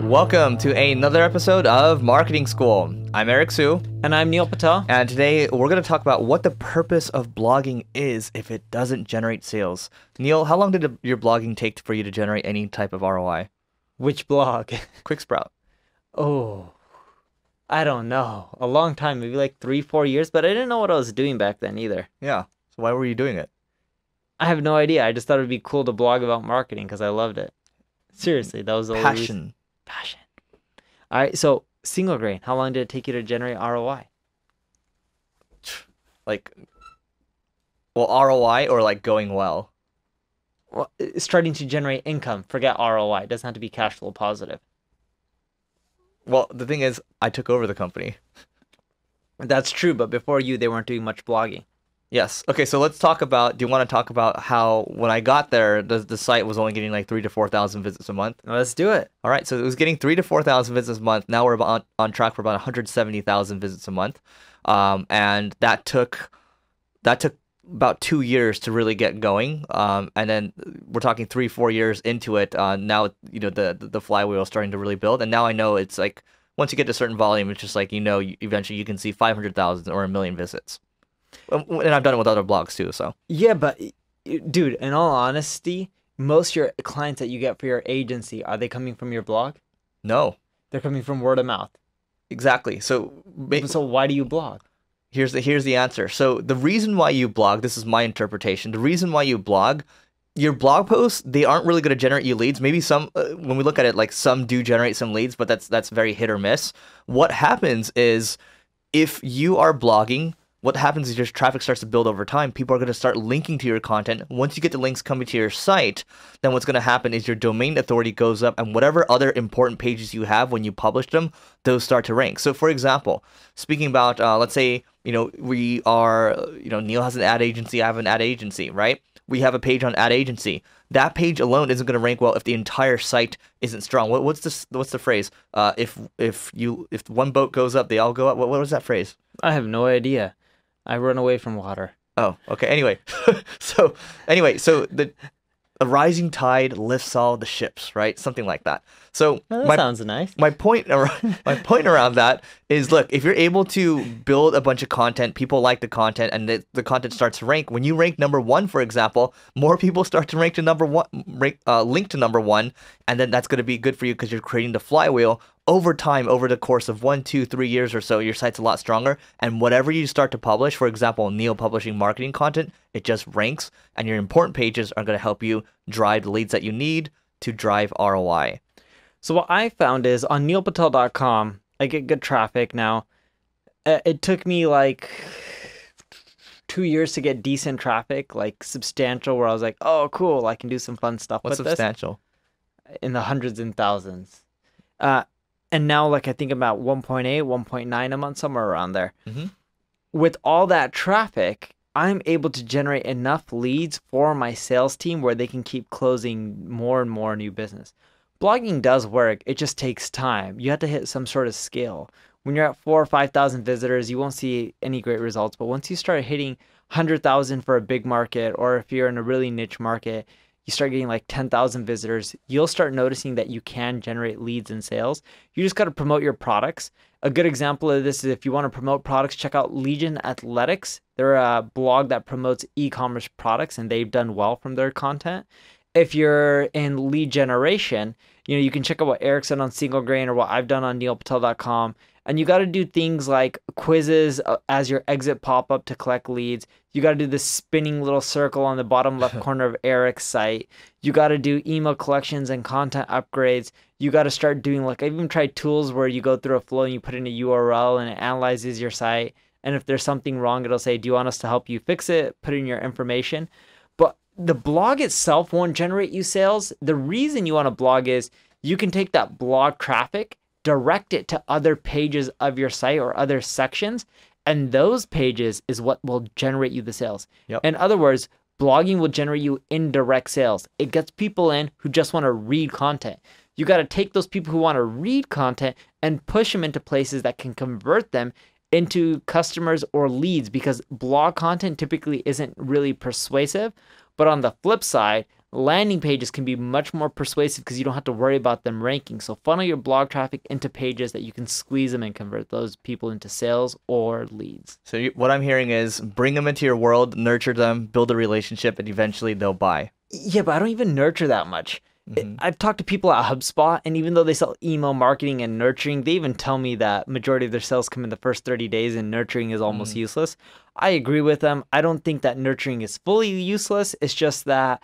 Welcome to another episode of Marketing School. I'm Eric Su. And I'm Neil Patel. And today we're going to talk about what the purpose of blogging is if it doesn't generate sales. Neil, how long did your blogging take for you to generate any type of ROI? Which blog? Quicksprout. Oh, I don't know. A long time, maybe like 3-4 years, but I didn't know what I was doing back then either. Yeah. So why were you doing it? I have no idea. I just thought it'd be cool to blog about marketing because I loved it. Seriously, that was the only reason. Passion. All right, so Singlegrain, how long did it take you to generate ROI? ROI or like going well? Well, it's starting to generate income. Forget ROI. It doesn't have to be cash flow positive. Well, the thing is, I took over the company. That's true, but before you, they weren't doing much blogging. Yes. Okay, so let's talk about, do you want to talk about how when I got there, the site was only getting like 3,000 to 4,000 visits a month? Let's do it. All right, so it was getting 3,000 to 4,000 visits a month. Now we're on track for about 170,000 visits a month. And that took about 2 years to really get going. And then we're talking 3-4 years into it. Now, the flywheel is starting to really build. And now I know it's like, once you get to a certain volume, it's just like, eventually you can see 500,000 or 1 million visits. And I've done it with other blogs too, so. Yeah, but dude, in all honesty, most of your clients that you get for your agency, are they coming from your blog? No. They're coming from word of mouth. Exactly. So why do you blog? Here's the answer. So the reason why you blog, this is my interpretation. The reason why you blog, your blog posts, they aren't really going to generate you leads. Maybe some, when we look at it, like some do generate some leads, but that's very hit or miss. What happens is if you are blogging, what happens is your traffic starts to build over time. People are going to start linking to your content. Once you get the links coming to your site, then what's going to happen is your domain authority goes up, and whatever other important pages you have when you publish them, those start to rank. So for example, speaking about, let's say, we are, Neil has an ad agency, I have an ad agency, right? We have a page on ad agency. That page alone isn't going to rank well if the entire site isn't strong. What's the phrase? If one boat goes up, they all go up. What was that phrase? I have no idea. I run away from water. Oh, okay. Anyway, so a rising tide lifts all the ships, right? Something like that. So that sounds nice. My point around that is, look, if you're able to build a bunch of content, people like the content, and the content starts to rank. When you rank number 1, for example, more people start to rank to number 1, link to number 1, and then that's going to be good for you because you're creating the flywheel. Over time, over the course of 1, 2, 3 years or so, your site's a lot stronger. And whatever you start to publish, for example, Neil publishing marketing content, it just ranks. And your important pages are going to help you drive the leads that you need to drive ROI. So what I found is on neilpatel.com, I get good traffic now. It took me like 2 years to get decent traffic, like substantial, where I was like, oh, cool, I can do some fun stuff What's with substantial? In the hundreds and thousands. And now, like, I think about 1.8, 1.9 a month, somewhere around there. Mm-hmm. With all that traffic, I'm able to generate enough leads for my sales team where they can keep closing more and more new business. Blogging does work. It just takes time. You have to hit some sort of scale. When you're at 4,000 or 5,000 visitors, you won't see any great results. But once you start hitting 100,000 for a big market, or if you're in a really niche market, you start getting like 10,000 visitors, you'll start noticing that you can generate leads and sales. You just got to promote your products. A good example of this is if you want to promote products, check out Legion Athletics. They're a blog that promotes e-commerce products, and they've done well from their content. If you're in lead generation, you can check out what Eric said on Singlegrain or what I've done on neilpatel.com. And you got to do things like quizzes as your exit pop-up to collect leads. You got to do this spinning little circle on the bottom left corner of Eric's site. You got to do email collections and content upgrades. You got to start doing, like, I even tried tools where you go through a flow and you put in a URL and it analyzes your site. And if there's something wrong, it'll say, do you want us to help you fix it? Put in your information. But the blog itself won't generate you sales. The reason you want to blog is you can take that blog traffic, direct it to other pages of your site or other sections, and those pages is what will generate you the sales. Yep. In other words, blogging will generate you indirect sales. It gets people in who just want to read content. You got to take those people who want to read content and push them into places that can convert them into customers or leads, because blog content typically isn't really persuasive. But on the flip side, Landing pages can be much more persuasive because you don't have to worry about them ranking. So funnel your blog traffic into pages that you can squeeze them and convert those people into sales or leads. So what I'm hearing is bring them into your world, nurture them, build a relationship, and eventually they'll buy. Yeah, but I don't even nurture that much. I've talked to people at HubSpot, and even though they sell email marketing and nurturing, they even tell me that majority of their sales come in the first 30 days and nurturing is almost useless. I agree with them. I don't think that nurturing is fully useless. It's just that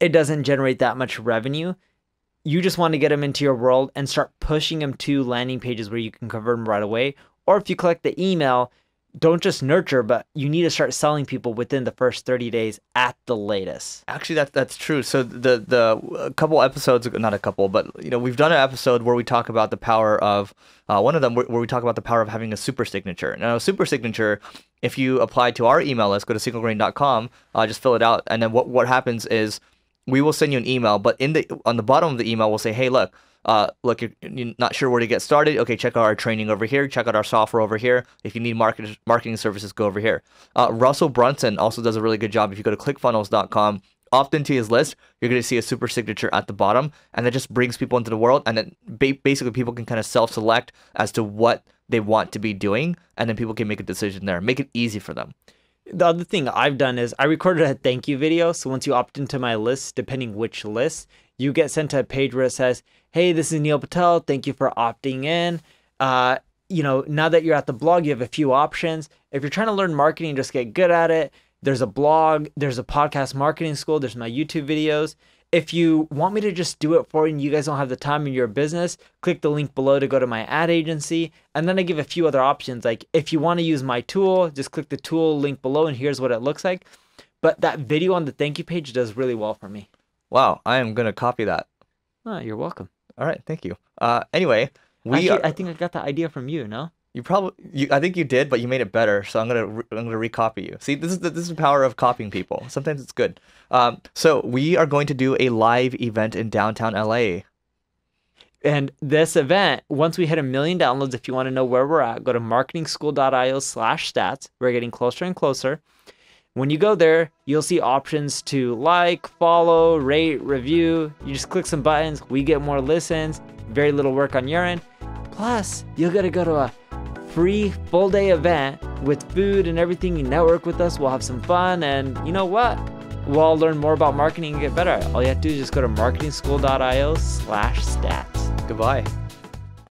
it doesn't generate that much revenue. You just want to get them into your world and start pushing them to landing pages where you can convert them right away. Or if you collect the email, don't just nurture, but you need to start selling people within the first 30 days at the latest. Actually, that's true. So a couple episodes, not a couple, but we've done an episode where we talk about the power of one of them where we talk about the power of having a super signature. Now, a super signature, if you apply to our email list, go to singlegrain.com, just fill it out, and then what happens is we will send you an email, but on the bottom of the email, we'll say, hey, look, you're not sure where to get started. Okay, check out our training over here. Check out our software over here. If you need marketing services, go over here. Russell Brunson also does a really good job. If you go to clickfunnels.com, opt into his list, you're going to see a super signature at the bottom, and that just brings people into the world. And then basically people can kind of self-select as to what they want to be doing, and then people can make a decision there. Make it easy for them. The other thing I've done is I recorded a thank you video. So once you opt into my list, depending which list, you get sent to a page where it says, hey, this is Neil Patel. Thank you for opting in. Now that you're at the blog, you have a few options. If you're trying to learn marketing, just get good at it. There's a blog, there's a podcast marketing school, there's my YouTube videos. If you want me to just do it for you and you guys don't have the time in your business, click the link below to go to my ad agency. And then I give a few other options. Like if you want to use my tool, just click the tool link below and here's what it looks like. But that video on the thank you page does really well for me. Wow, I am going to copy that. Oh, you're welcome. All right, thank you. Anyway, I think I got the idea from you, no? I think you did, but you made it better. So I'm gonna recopy you. See, this is the power of copying people. Sometimes it's good. So we are going to do a live event in downtown LA. And this event, once we hit 1 million downloads, if you want to know where we're at, go to marketingschool.io/stats. We're getting closer and closer. When you go there, you'll see options to like, follow, rate, review. You just click some buttons. We get more listens. Very little work on your end. Plus, you'll get to go to a free full-day event with food and everything. You network with us. We'll have some fun. And you know what? We'll all learn more about marketing and get better at it. All you have to do is just go to marketingschool.io/stats. Goodbye.